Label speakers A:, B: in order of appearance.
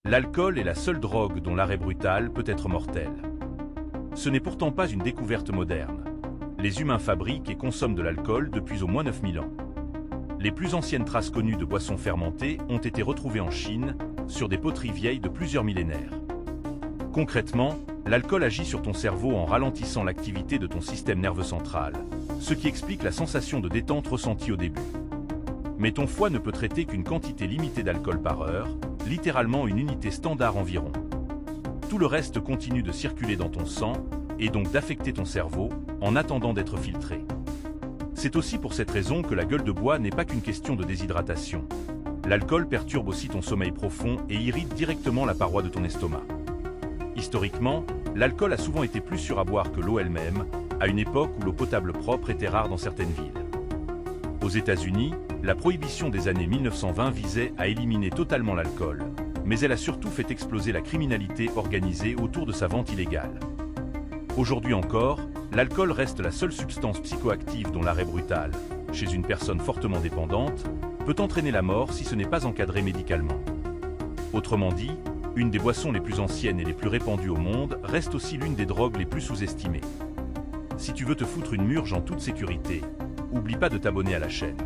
A: L'alcool est la seule drogue dont l'arrêt brutal peut être mortel. Ce n'est pourtant pas une découverte moderne. Les humains fabriquent et consomment de l'alcool depuis au moins 9000 ans. Les plus anciennes traces connues de boissons fermentées ont été retrouvées en Chine, sur des poteries vieilles de plusieurs millénaires. Concrètement, l'alcool agit sur ton cerveau en ralentissant l'activité de ton système nerveux central, ce qui explique la sensation de détente ressentie au début. Mais ton foie ne peut traiter qu'une quantité limitée d'alcool par heure, littéralement une unité standard environ. Tout le reste continue de circuler dans ton sang, et donc d'affecter ton cerveau, en attendant d'être filtré. C'est aussi pour cette raison que la gueule de bois n'est pas qu'une question de déshydratation. L'alcool perturbe aussi ton sommeil profond et irrite directement la paroi de ton estomac. Historiquement, l'alcool a souvent été plus sûr à boire que l'eau elle-même, à une époque où l'eau potable propre était rare dans certaines villes. Aux États-Unis, la prohibition des années 1920 visait à éliminer totalement l'alcool, mais elle a surtout fait exploser la criminalité organisée autour de sa vente illégale. Aujourd'hui encore, l'alcool reste la seule substance psychoactive dont l'arrêt brutal, chez une personne fortement dépendante, peut entraîner la mort si ce n'est pas encadré médicalement. Autrement dit, une des boissons les plus anciennes et les plus répandues au monde reste aussi l'une des drogues les plus sous-estimées. Si tu veux te foutre une murge en toute sécurité, oublie pas de t'abonner à la chaîne.